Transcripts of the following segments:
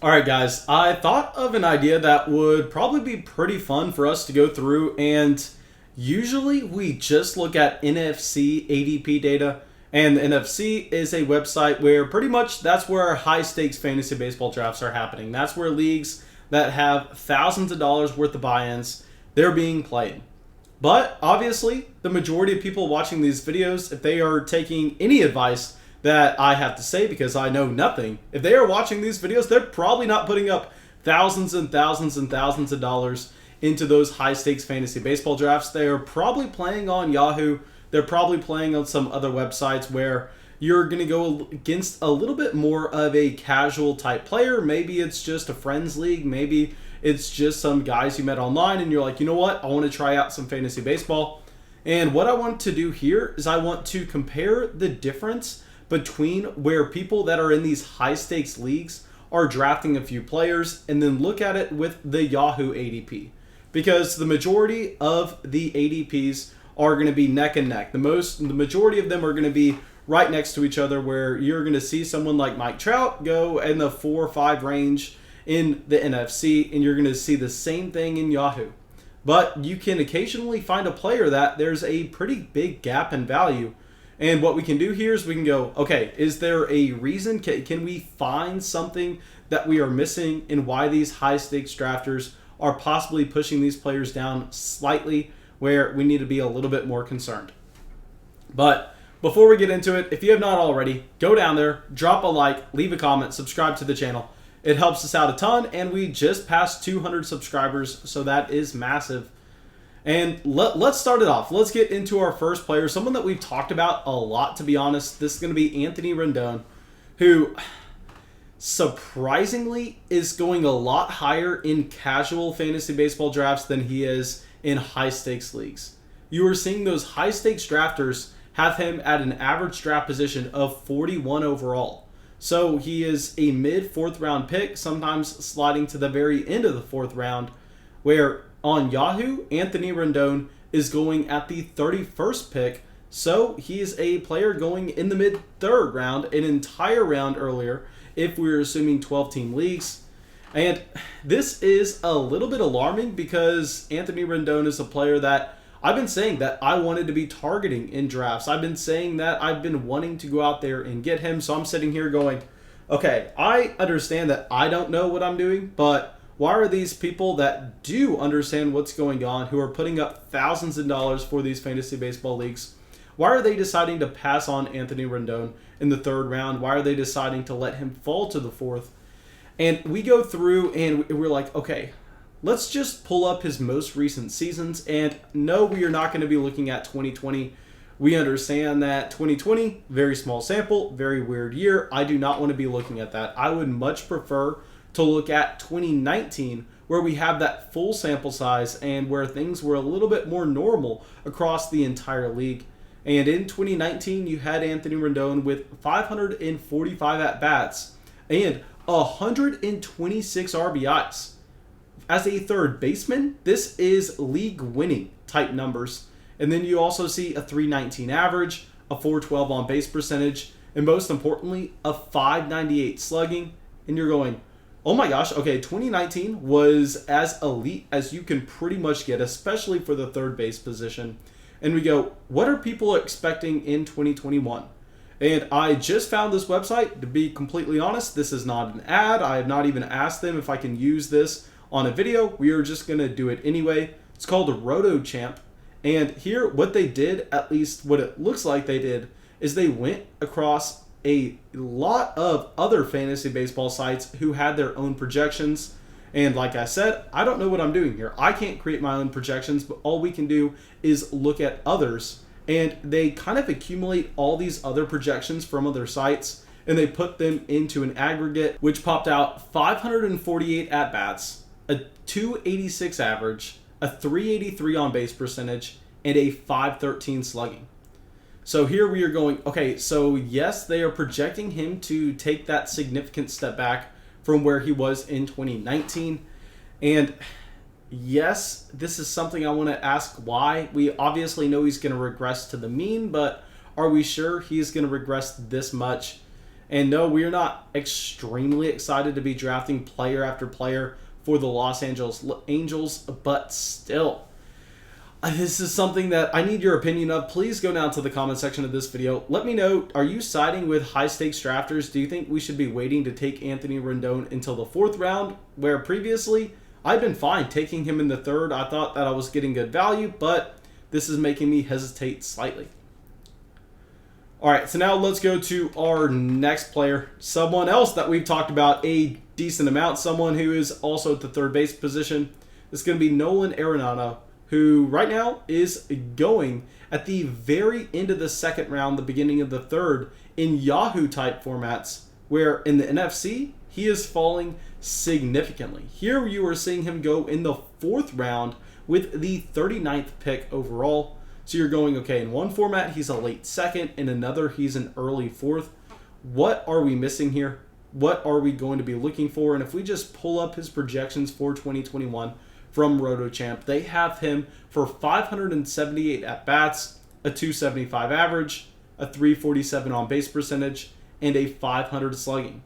Alright guys, I thought of an idea that would probably be pretty fun for us to go through, and usually we just look at NFC ADP data, and the NFC is a website where pretty much that's where our high stakes fantasy baseball drafts are happening. That's where leagues that have thousands of dollars worth of buy-ins, they're being played. But obviously, the majority of people watching these videos, if they are taking any advice that I have to say, because I know nothing, if they are watching these videos, they're probably not putting up thousands and thousands and thousands of dollars into those high stakes fantasy baseball drafts. They are probably playing on Yahoo. They're probably playing on some other websites where you're going to go against a little bit more of a casual type player. Maybe it's just a friends league. Maybe it's just some guys you met online and you're like, you know what, I want to try out some fantasy baseball. And what I want to do here is I want to compare the difference between where people that are in these high stakes leagues are drafting a few players, and then look at it with the Yahoo ADP. Because the majority of the ADPs are going to be neck and neck. The majority of them are going to be right next to each other, where you're going to see someone like Mike Trout go in the 4 or 5 range in the NFC, and you're going to see the same thing in Yahoo. But you can occasionally find a player that there's a pretty big gap in value. And what we can do here is we can go, okay, is there a reason? Can we find something that we are missing in why these high stakes drafters are possibly pushing these players down slightly, where we need to be a little bit more concerned? But before we get into it, if you have not already, go down there, drop a like, leave a comment, subscribe to the channel. It helps us out a ton, and we just passed 200 subscribers, so that is massive. And let's start it off. Let's get into our first player, someone that we've talked about a lot, to be honest. This is going to be Anthony Rendon, who surprisingly is going a lot higher in casual fantasy baseball drafts than he is in high stakes leagues. You are seeing those high stakes drafters have him at an average draft position of 41 overall. So he is a mid 4th round pick, sometimes sliding to the very end of the 4th round, where on Yahoo, Anthony Rendon is going at the 31st pick, so he's a player going in the mid 3rd round, an entire round earlier if we're assuming 12-team leagues. And this is a little bit alarming because Anthony Rendon is a player that I've been saying that I wanted to be targeting in drafts. I've been saying that I've been wanting to go out there and get him, so I'm sitting here going, okay, I understand that I don't know what I'm doing, but why are these people that do understand what's going on, who are putting up thousands of dollars for these fantasy baseball leagues, why are they deciding to pass on Anthony Rendon in the 3rd round? Why are they deciding to let him fall to the 4th? And we go through and we're like, okay, let's just pull up his most recent seasons. And no, we are not going to be looking at 2020. We understand that 2020, very small sample, very weird year. I do not want to be looking at that. I would much prefer to look at 2019, where we have that full sample size and where things were a little bit more normal across the entire league. And in 2019, you had Anthony Rendon with 545 at-bats and 126 RBIs. As a third baseman, this is league-winning type numbers. And then you also see a 319 average, a 412 on-base percentage, and most importantly, a 598 slugging. And you're going, oh my gosh, okay, 2019 was as elite as you can pretty much get, especially for the third base position. And we go, what are people expecting in 2021? And I just found this website. To be completely honest, this is not an ad. I have not even asked them if I can use this on a video. We are just going to do it anyway. It's called RotoChamp. And here, what they did, at least what it looks like they did, is they went across a lot of other fantasy baseball sites who had their own projections. And like I said, I don't know what I'm doing here. I can't create my own projections, but all we can do is look at others. And they kind of accumulate all these other projections from other sites, and they put them into an aggregate, which popped out 548 at-bats, a 286 average, a 383 on-base percentage, and a 513 slugging. So here we are going, okay, so yes, they are projecting him to take that significant step back from where he was in 2019. And yes, this is something I want to ask why. We obviously know he's going to regress to the mean, but are we sure he's going to regress this much? And no, we are not extremely excited to be drafting player after player for the Los Angeles Angels, but still, this is something that I need your opinion of. Please go down to the comment section of this video. Let me know, are you siding with high-stakes drafters? Do you think we should be waiting to take Anthony Rendon until the 4th round, where previously I've been fine taking him in the 3rd? I thought that I was getting good value, but this is making me hesitate slightly. All right, so now let's go to our next player, someone else that we've talked about a decent amount, someone who is also at the 3rd base position. It's going to be Nolan Arenado, who right now is going at the very end of the 2nd round, the beginning of the 3rd, in Yahoo type formats, where in the NFC, he is falling significantly. Here you are seeing him go in the 4th round with the 39th pick overall. So you're going, okay, in one format, he's a late 2nd. In another, he's an early 4th. What are we missing here? What are we going to be looking for? And if we just pull up his projections for 2021 from RotoChamp, they have him for 578 at-bats, a 275 average, a 347 on-base percentage, and a 500 slugging.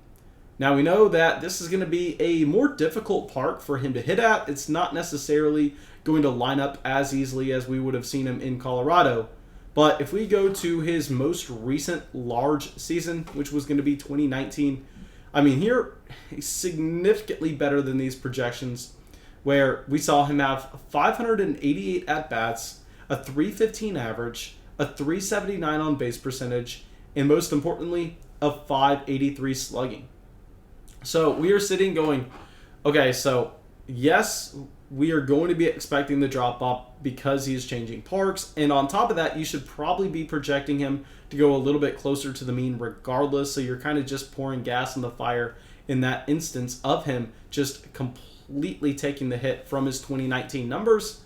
Now we know that this is going to be a more difficult park for him to hit at. It's not necessarily going to line up as easily as we would have seen him in Colorado. But if we go to his most recent large season, which was going to be 2019, I mean, here he's significantly better than these projections, where we saw him have 588 at-bats, a 315 average, a 379 on-base percentage, and most importantly, a 583 slugging. So we are sitting going, okay, so yes, we are going to be expecting the drop-off because he is changing parks. And on top of that, you should probably be projecting him to go a little bit closer to the mean regardless. So you're kind of just pouring gas on the fire in that instance of him just completely taking the hit from his 2019 numbers.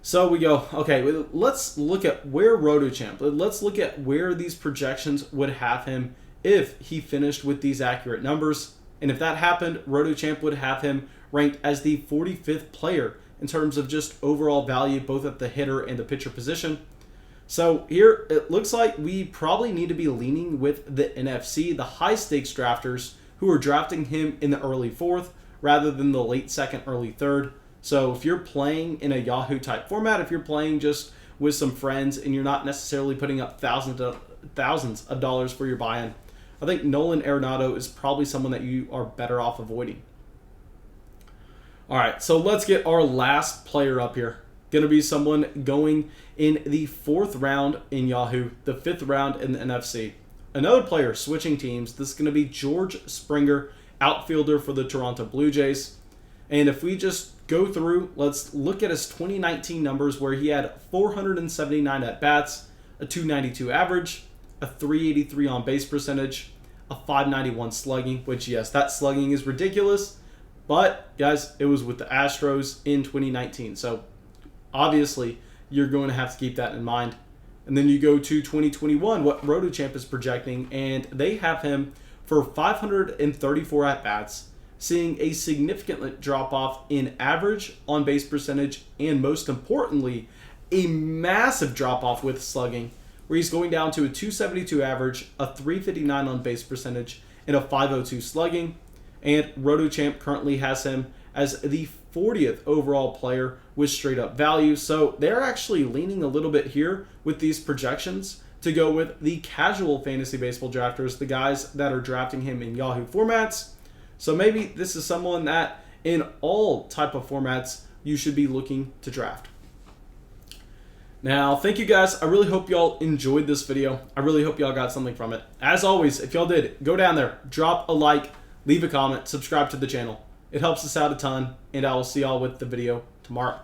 So we go, okay, let's look at where RotoChamp, let's look at where these projections would have him if he finished with these accurate numbers. And if that happened, RotoChamp would have him ranked as the 45th player in terms of just overall value, both at the hitter and the pitcher position. So here, it looks like we probably need to be leaning with the NFC, the high-stakes drafters, who are drafting him in the early 4th rather than the late 2nd, early 3rd. So if you're playing in a Yahoo-type format, if you're playing just with some friends and you're not necessarily putting up thousands of dollars for your buy-in, I think Nolan Arenado is probably someone that you are better off avoiding. All right, so let's get our last player up here. Going to be someone going in the 4th round in Yahoo, the 5th round in the NFC. Another player switching teams. This is going to be George Springer, outfielder for the Toronto Blue Jays. And if we just go through, let's look at his 2019 numbers where he had 479 at-bats, a 292 average, a 383 on-base percentage, a 591 slugging, which, yes, that slugging is ridiculous. But, guys, it was with the Astros in 2019. So, obviously, you're going to have to keep that in mind. And then you go to 2021, what RotoChamp is projecting, and they have him for 534 at-bats, seeing a significant drop-off in average, on-base percentage, and most importantly, a massive drop-off with slugging, where he's going down to a 272 average, a 359 on-base percentage, and a 502 slugging. And RotoChamp currently has him as the 40th overall player with straight-up value. So they're actually leaning a little bit here with these projections to go with the casual fantasy baseball drafters, the guys that are drafting him in Yahoo formats. So maybe this is someone that in all type of formats you should be looking to draft. Now, thank you guys. I really hope y'all enjoyed this video. I really hope y'all got something from it. As always, if y'all did, go down there, drop a like, leave a comment, subscribe to the channel. It helps us out a ton, and I will see y'all with the video tomorrow.